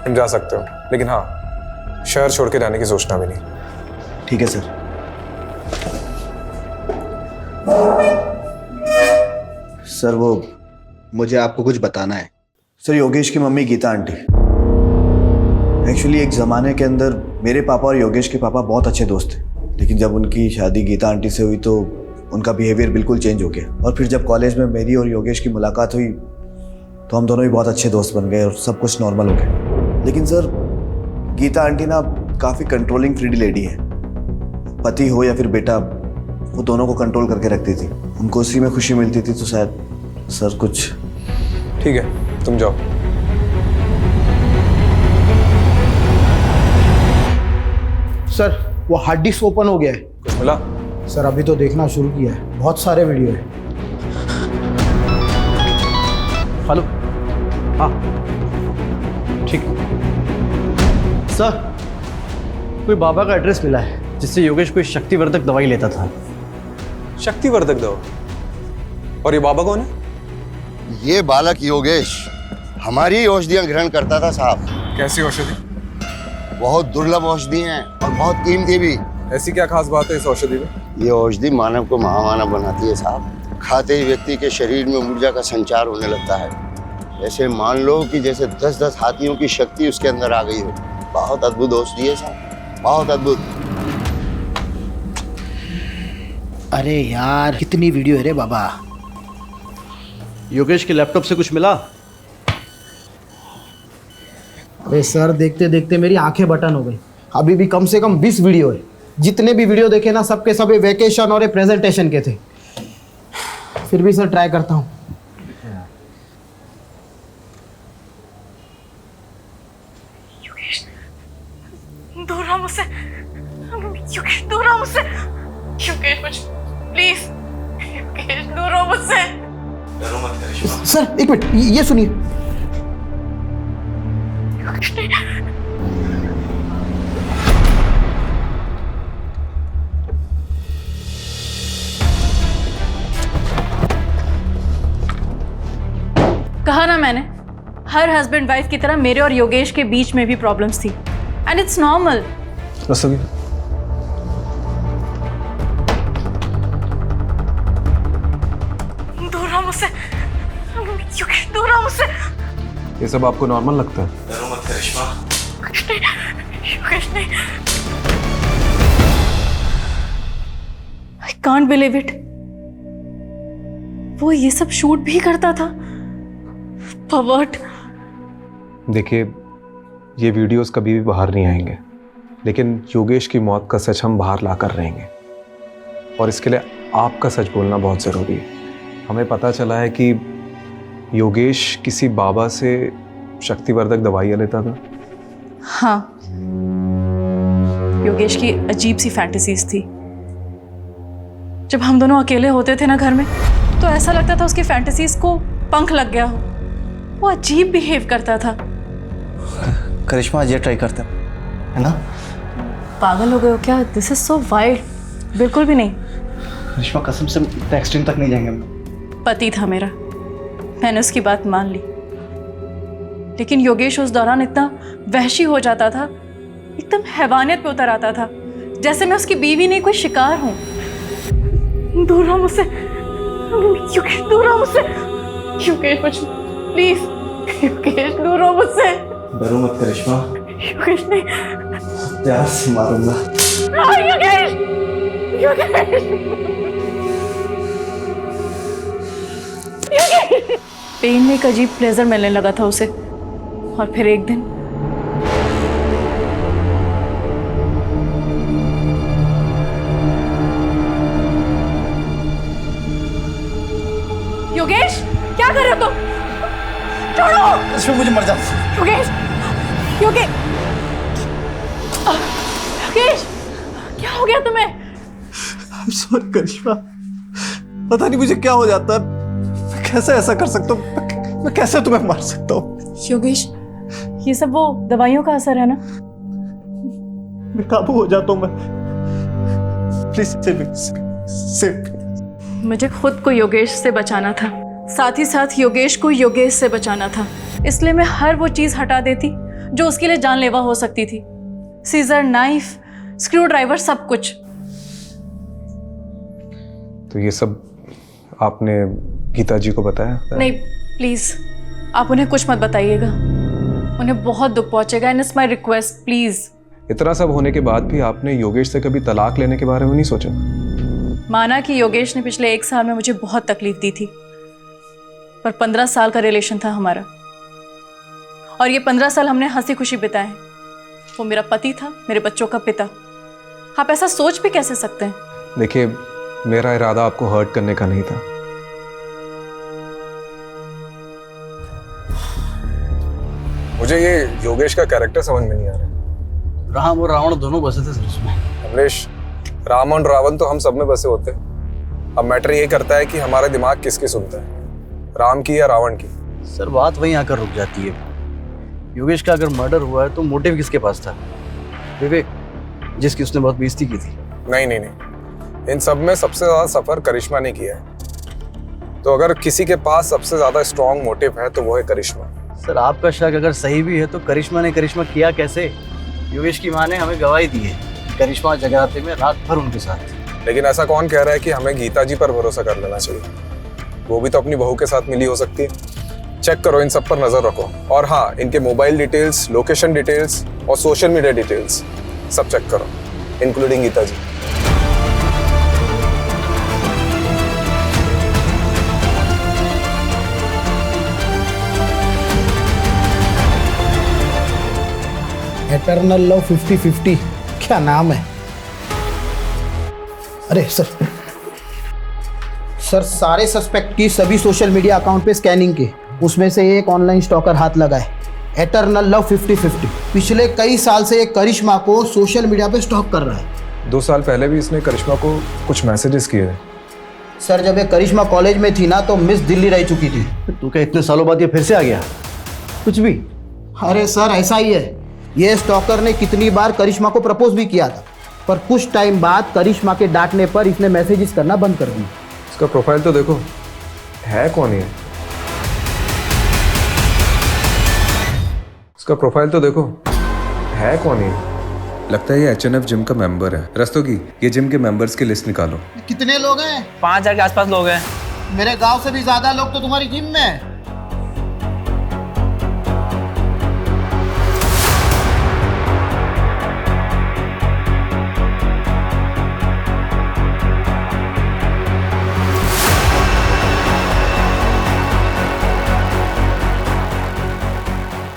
तुम जा सकते हो, लेकिन हाँ, शहर छोड़ के जाने की सोचना भी नहीं। ठीक है सर। सर, वो मुझे आपको कुछ बताना है। सर, योगेश की मम्मी गीता आंटी, एक्चुअली एक ज़माने के अंदर मेरे पापा और योगेश के पापा बहुत अच्छे दोस्त थे, लेकिन जब उनकी शादी गीता आंटी से हुई तो उनका बिहेवियर बिल्कुल चेंज हो गया। और फिर जब कॉलेज में मेरी और योगेश की मुलाकात हुई तो हम दोनों भी बहुत अच्छे दोस्त बन गए और सब कुछ नॉर्मल हो गया। लेकिन सर, गीता आंटी ना काफ़ी कंट्रोलिंग फ्री लेडी है। पति हो या फिर बेटा, वो दोनों को कंट्रोल करके रखती थी। उनको उसी में खुशी मिलती थी। तो शायद सर कुछ। ठीक है, तुम जाओ। सर, वो हार्ड डिस्क ओपन हो गया है। कुछ मिला? सर, अभी तो देखना शुरू किया है, बहुत सारे वीडियो है। हेलो, हाँ ठीक। सर, कोई बाबा का एड्रेस मिला है जिससे योगेश कोई शक्तिवर्धक दवाई लेता था। शक्तिवर्धक दवा? और ये बाबा कौन है? ये बालक योगेश हमारी औषधियां ग्रहण करता था साहब। कैसी औषधि? बहुत दुर्लभ औषधि हैं और बहुत कीमती भी। ऐसी क्या खास बात है इस औषधि में? ये औषधि मानव को महामानव बनाती है साहब। खाते ही व्यक्ति के शरीर में ऊर्जा का संचार होने लगता है। ऐसे मान लो कि जैसे 10-10 हाथियों की शक्ति उसके अंदर आ गई हो। बहुत अद्भुत औषधि है साहब, बहुत अद्भुत। अरे यार, कितनी वीडियो है रे बाबा। योगेश के लैपटॉप से कुछ मिला? अरे सर, देखते देखते मेरी आंखें बटन हो गई। अभी भी कम से कम 20 वीडियो है। जितने भी वीडियो देखे ना, सबके सब वेकेशन और प्रेजेंटेशन के थे। फिर भी सर ट्राई करता हूँ। दूर रहो मुझसे, योगेश दूर रहो मुझसे। योगेश मुझे प्लीज, योगेश दूर रहो मुझसे। डरो मत करिश्मा। सर, एक मिनट, ये सुनिए। कहा ना मैंने, हर हस्बैंड वाइफ की तरह मेरे और योगेश के बीच में भी प्रॉब्लम्स थी, एंड इट्स नॉर्मल। दूर रहो मुझसे, योगेश दूर रहो मुझसे। ये सब आपको नॉर्मल लगता है? डरो मत करिश्मा। योगेश नहीं। I can't believe it. वो ये सब शूट भी करता था। परवर्ट। देखिए, ये वीडियोस कभी भी बाहर नहीं आएंगे, लेकिन योगेश की मौत का सच हम बाहर ला कर रहेंगे। और इसके लिए आपका सच बोलना बहुत ज़रूरी है। हमें पता चला है कि योगेश किसी बाबा से शक्तिवर्धक दवाइयाँ लेता था? हाँ, योगेश की अजीब सी फैंटेसीज थी। जब हम दोनों अकेले होते थे ना घर में, तो ऐसा लगता था उसकी फैंटेसीज को पंख लग गया हो। वो अजीब बिहेव करता था। करिश्मा आज ये ट्राई करते हैं, है ना? पागल हो गए हो क्या? This is so wild. बिल्कुल भी नहीं। करिश्मा कसम से एक्सट्रीम तक नहीं जाएंगे हम। पति था मेरा, मैंने उसकी बात मान ली। लेकिन योगेश उस दौरान इतना वहशी हो जाता था, एकदम हैवानियत पे उतर आता था, जैसे मैं उसकी बीवी नहीं कोई शिकार हूं। दूर रहो मुझसे योगेश, दूर रहो मुझसे योगेश, प्लीज योगेश, दूर रहो मुझसे। डरो मत करिश्मा। योगेश नहीं, प्यार से मारूंगा। योगेश, योगेश, योगेश। पेन में एक अजीब प्लेजर मिलने लगा था उसे। और फिर एक दिन योगेश, क्या कर रहे हो तुम? छोड़ो। इसमें मुझे मर जाओ। योगेश, योगेश, योगेश, क्या हो गया तुम्हें? सॉरी करिश्मा, पता नहीं मुझे क्या हो जाता है। मैं कैसे ऐसा कर सकता हूँ? मैं कैसे तुम्हें मार सकता हूँ? योगेश, ये सब वो दवाइयों का असर है ना? मैं काबू हो जाता हूँ मैं। प्लीज मुझे खुद को योगेश से बचाना था, साथ ही साथ योगेश को योगेश से बचाना था। इसलिए मैं हर वो चीज हटा देती जो उसके लिए जानलेवा हो सकती थी। सीजर, नाइफ, स्क्रू ड्राइवर, सब कुछ। तो ये सब आपने गीता जी को बताया? नहीं, प्लीज आप उन्हें कुछ मत बताइएगा। उन्हें बहुत दुख पहुंचेगा। And it's my request, please. इतना सब होने के बाद भी आपने योगेश से कभी तलाक लेने के बारे में नहीं सोचा? माना कि योगेश ने पिछले 1 साल में मुझे बहुत तकलीफ दी थी, पर 15 साल का रिलेशन था हमारा, और ये 15 साल हमने हंसी खुशी बिताए। वो मेरा पति था, मेरे बच्चों का पिता। आप ऐसा सोच भी कैसे सकते हैं? देखिए, मेरा इरादा आपको हर्ट करने का नहीं था। मुझे ये योगेश का कैरेक्टर समझ में नहीं आ रहा। राम और रावण दोनों बसे थे सर उसमें। कमलेश, राम और रावण तो हम सब में बसे होते हैं। अब मैटर ये करता है कि हमारा दिमाग किसकी सुनता है, राम की या रावण की। सर बात वहीं आकर रुक जाती है। योगेश का अगर मर्डर हुआ है तो मोटिव किसके पास था? विवेक, जिसकी उसने बहुत बेइज्जती की थी। नहीं नहीं नहीं, इन सब में सबसे ज्यादा सफर करिश्मा ने किया है। तो अगर किसी के पास सबसे ज्यादा स्ट्रॉन्ग मोटिव है तो वो है करिश्मा। सर आपका शक अगर सही भी है तो करिश्मा ने करिश्मा किया कैसे? योगेश की माँ ने हमें गवाही दी है, करिश्मा जगराते में रात भर उनके साथ थी। लेकिन ऐसा कौन कह रहा है कि हमें गीता जी पर भरोसा कर लेना चाहिए? वो भी तो अपनी बहू के साथ मिली हो सकती है। चेक करो, इन सब पर नजर रखो। और हाँ, इनके मोबाइल डिटेल्स, लोकेशन डिटेल्स और सोशल मीडिया डिटेल्स सब चेक करो, इंक्लूडिंग गीता जी। एटर्नल लव 50-50 क्या नाम है? अरे सर सारे सस्पेक्ट की सभी सोशल मीडिया अकाउंट पे स्कैनिंग की, उसमें से एक ऑनलाइन स्टॉकर हाथ लगा है। एटर्नल लव 50-50 पिछले कई साल से एक करिश्मा को सोशल मीडिया पे स्टॉक कर रहा है। 2 साल पहले भी इसने करिश्मा को कुछ मैसेजेस किए हैं। सर जब ये करिश्मा कॉलेज में थी ना तो मिस दिल्ली रह चुकी थी। तू क्या इतने सालों बाद ये फिर से आ गया? कुछ भी? अरे सर ऐसा ही है, ये स्टॉकर ने कितनी बार करिश्मा को प्रपोज भी किया था, पर कुछ टाइम बाद करिश्मा के डांटने पर इसने मैसेजेस करना बंद कर दिया। इसका प्रोफाइल तो देखो, है कौन ये? इसका प्रोफाइल तो देखो, है कौन ये? लगता है ये HNF जिम का मेंबर है। रस्तोगी, ये जिम के मेंबर्स की लिस्ट निकालो। कितने लोग हैं? 5000 के आसपास लोग हैं। मेरे गांव से भी ज्यादा लोग तो तुम्हारी जिम में हैं।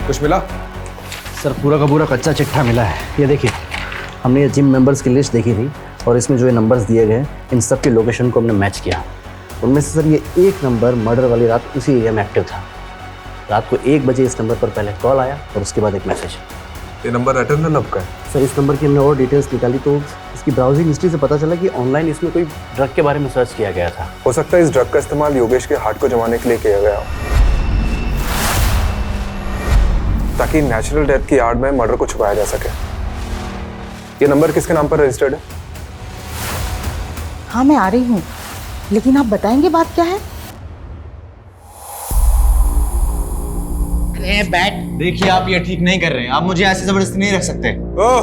कुछ मिला? सर पूरा का पूरा कच्चा चिट्ठा मिला है। ये देखिए, हमने ये जिम मेंबर्स की लिस्ट देखी थी और इसमें जो ये नंबर्स दिए गए इन सब के लोकेशन को हमने मैच किया। उनमें से सर ये एक नंबर मर्डर वाली रात उसी एरिया में एक्टिव था। रात को 1 बजे इस नंबर पर पहले कॉल आया और उसके बाद एक मैसेज। ये नंबर एटर्नल लव का है? सर इस नंबर की हमने और डिटेल्स निकाली तो इसकी ब्राउजिंग हिस्ट्री से पता चला कि ऑनलाइन इसमें कोई ड्रग के बारे में सर्च किया गया था। हो सकता है इस ड्रग का इस्तेमाल योगेश के हार्ट को जमाने के लिए किया गया हो, ताकि नेचुरल डेथ की आड़ में मर्डर को छुपाया जा सके। ये नंबर किसके नाम पर रजिस्टर्ड है? हाँ मैं आ रही हूँ, लेकिन आप बताएंगे बात क्या है? अरे बैठ। देखिए आप ये ठीक नहीं कर रहे हैं, आप मुझे ऐसे जबरदस्ती नहीं रख सकते। ओह,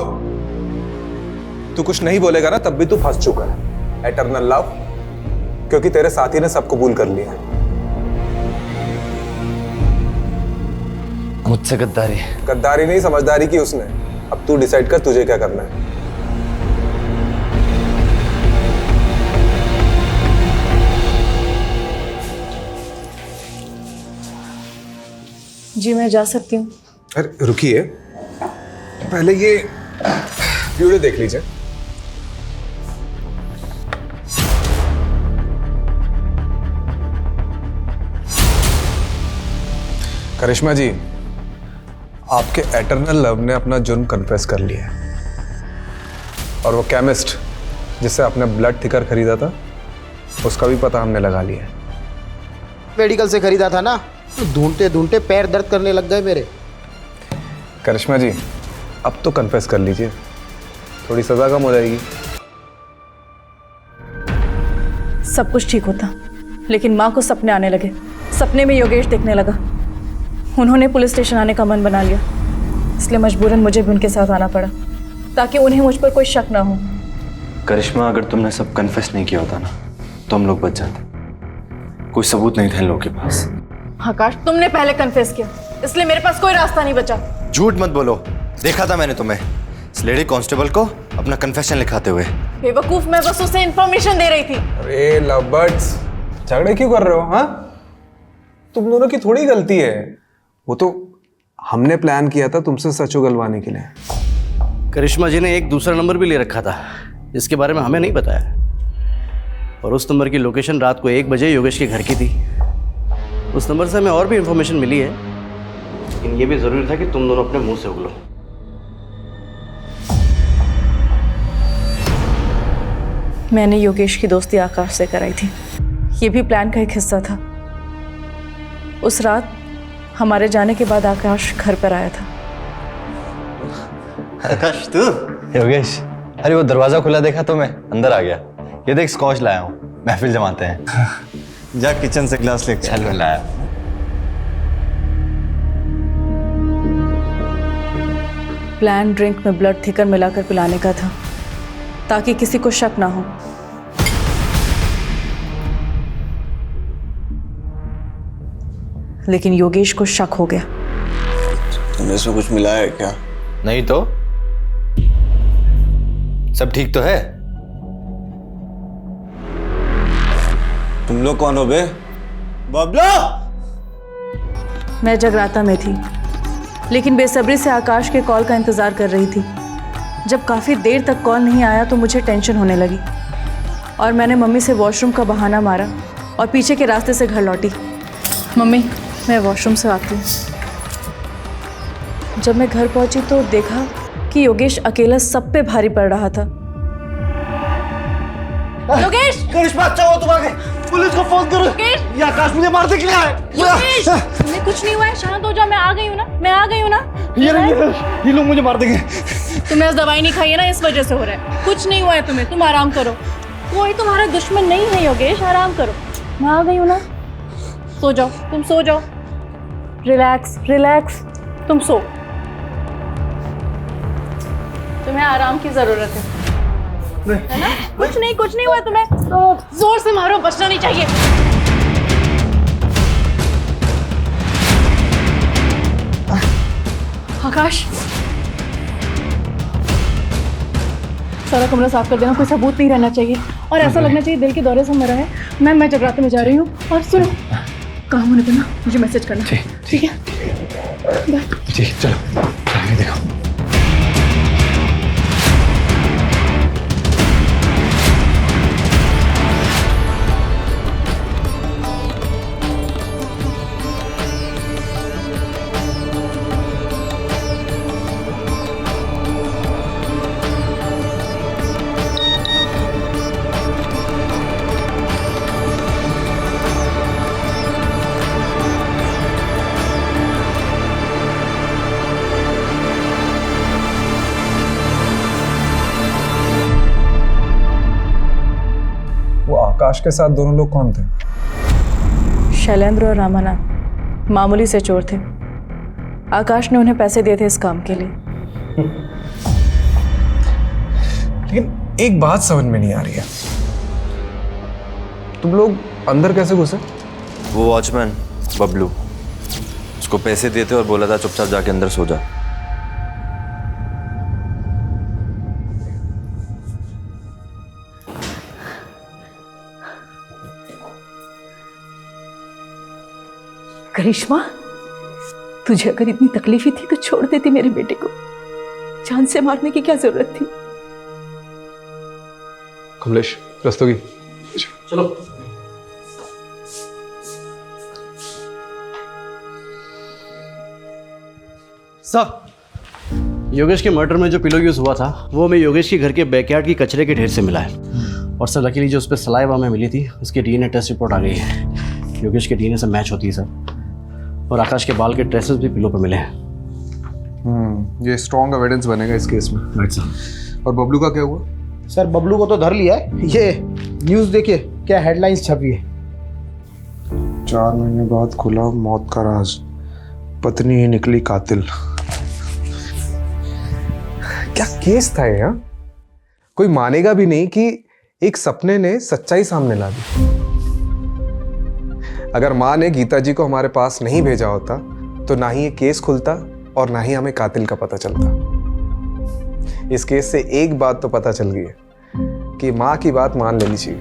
तू कुछ नहीं बोलेगा ना तब भी तू फंस चुका है। एटर्नल लव, क्योंकि तेरे साथी ने सब कबूल कर लिया। मुझसे गद्दारी? गद्दारी नहीं, समझदारी की उसने। अब तू डिसाइड कर तुझे क्या करना है। जी मैं जा सकती हूँ। अरे रुकिए, पहले ये वीडियो देख लीजिए। करिश्मा जी, आपके एटर्नल लव ने अपना जुर्म कन्फेस कर लिया है, और वो केमिस्ट जिससे आपने ब्लड थिकर खरीदा था उसका भी पता हमने लगा लिया है। मेडिकल से खरीदा था ना, तो ढूंढते ढूंढते पैर दर्द करने लग गए मेरे। करिश्मा जी, अब तो कन्फेस कर लीजिए, थोड़ी सजा कम हो जाएगी। सब कुछ ठीक होता, लेकिन माँ को सपने आने लगे। सपने में योगेश देखने लगा। उन्होंने पुलिस स्टेशन आने का मन बना लिया, इसलिए मजबूरन मुझे भी उनके साथ आना पड़ा, ताकि उन्हें मुझ पर कोई शक ना हो। करिश्मा, अगर तुमने सब कन्फेस नहीं किया होता ना तो हम लोग बच जाते। कोई सबूत नहीं था इन लोगों के पास। आकाश, तुमने पहले कन्फेस किया, इसलिए मेरे पास कोई रास्ता नहीं बचा। झूठ मत बोलो, देखा था मैंने तुम्हें इस लेडी कांस्टेबल को अपना कन्फेशन लिखाते हुए। बेवकूफ, मैं बस उसे इंफॉर्मेशन दे रही थी। अरे लवबर्ड्स, झगड़े क्यों कर रहे हो? हाँ, तुम दोनों की थोड़ी गलती है, वो तो हमने प्लान किया था तुमसे सच उगलवाने के लिए। करिश्मा जी ने एक दूसरा नंबर भी ले रखा था, जिसके बारे में हमें नहीं बताया, और उस नंबर की लोकेशन रात को 1 बजे योगेश के घर की थी। उस नंबर से हमें और भी इंफॉर्मेशन मिली है, लेकिन ये भी जरूरी था कि तुम दोनों अपने मुंह से उगलो। मैंने योगेश की दोस्ती आकाश से कराई थी, ये भी प्लान का एक हिस्सा था। उस रात हमारे जाने के बाद आकाश घर पर आया था। आकाश तू? योगेश, अरे वो दरवाजा खुला देखा तो मैं अंदर आ गया। ये देख स्कॉच लाया हूँ, महफिल जमाते हैं। जा किचन से ग्लास लेके चल। लाया। प्लान ड्रिंक में ब्लड थिकर मिलाकर पिलाने का था, ताकि किसी को शक ना हो। लेकिन योगेश को शक हो गया। तुमने इसमें कुछ मिलाया है क्या? नहीं तो सब ठीक तो है। तुम लोग कौन हो बे? बबला! मैं जगराता में थी, लेकिन बेसब्री से आकाश के कॉल का इंतजार कर रही थी। जब काफ़ी देर तक कॉल नहीं आया तो मुझे टेंशन होने लगी, और मैंने मम्मी से वॉशरूम का बहाना मारा और पीछे के रास्ते से घर लौटी। मम्मी, मैं वॉशरूम से आती हूँ। जब मैं घर पहुंची तो देखा कि योगेश अकेला सब पे भारी पड़ रहा था। योगेश! करिश्मा, अच्छा हो तुम आ गए। पुलिस को फोन करो। ये आकाश मुझे मारने के लिए आए। योगेश, तुम्हें कुछ नहीं हुआ है, शांत हो जाओ। मैं आ गई हूँ ना, मैं आ गई हूँ ना। ये लोग मुझे मार देंगे। तुमने आज दवाई नहीं खाई है ना, इस वजह से हो रहा है। कुछ नहीं हुआ है तुम्हें, तुम आराम करो। कोई तुम्हारा दुश्मन नहीं है योगेश, आराम करो। मैं आ गई हूँ ना, सो जाओ, तुम सो जाओ। रिलैक्स रिलैक्स, तुम सो। तुम्हें आराम की जरूरत है ना? कुछ नहीं हुआ तुम्हें। जोर से मारो, बचना नहीं चाहिए। आकाश, सारा कमरा साफ कर देना, कोई सबूत नहीं रहना चाहिए, और ऐसा लगना चाहिए दिल के दौरे से मरा है। मैं जगराते में जा रही हूँ, और सुनो, काम होने पर ना मुझे मैसेज करना। ठीक है? बाय। जी चलो, देखो। आकाश के साथ दोनों लोग कौन थे? शैलेंद्र और रामानाथ मामूली से चोर थे। आकाश ने उन्हें पैसे दिए थे इस काम के लिए। लेकिन एक बात समझ में नहीं आ रही है, तुम लोग अंदर कैसे घुसे? वो वॉचमैन बबलू, उसको पैसे दिए थे और बोला था चुपचाप जाके अंदर सो जा। करिश्मा, तुझे अगर इतनी तकलीफ ही थी तो छोड़ देती मेरे बेटे को, जान से मारने की क्या जरूरत थी? कमलेश, रस्तोगी चलो। सर, योगेश के मर्डर में जो पिलो यूज हुआ था वो हमें योगेश के घर के बैकयार्ड की कचरे के ढेर से मिला है। और सर लकीली जो उस पर सलाइवा हमें मिली थी उसकी डीएनए टेस्ट रिपोर्ट आ गई है। योगेश के डीएनए से मैच होती है सर। और आकाश के बाल के ट्रेसेस भी पिलो पर मिले हैं। ये स्ट्रॉन्ग एविडेंस बनेगा इस केस में। Right sir. और बबलू का क्या हुआ? सर बबलू को तो धर लिया है। ये न्यूज़ देखिए क्या हेडलाइंस छपी है। 4 महीने बाद खुला मौत का राज, पत्नी ही निकली कातिल। क्या केस था ये? हाँ, कोई मानेगा भी नहीं कि एक सपने ने सच्चाई सामने ला दी। अगर माँ ने गीता जी को हमारे पास नहीं भेजा होता तो ना ही ये केस खुलता और ना ही हमें कातिल का पता चलता। इस केस से एक बात तो पता चल गई है कि माँ की बात मान लेनी चाहिए।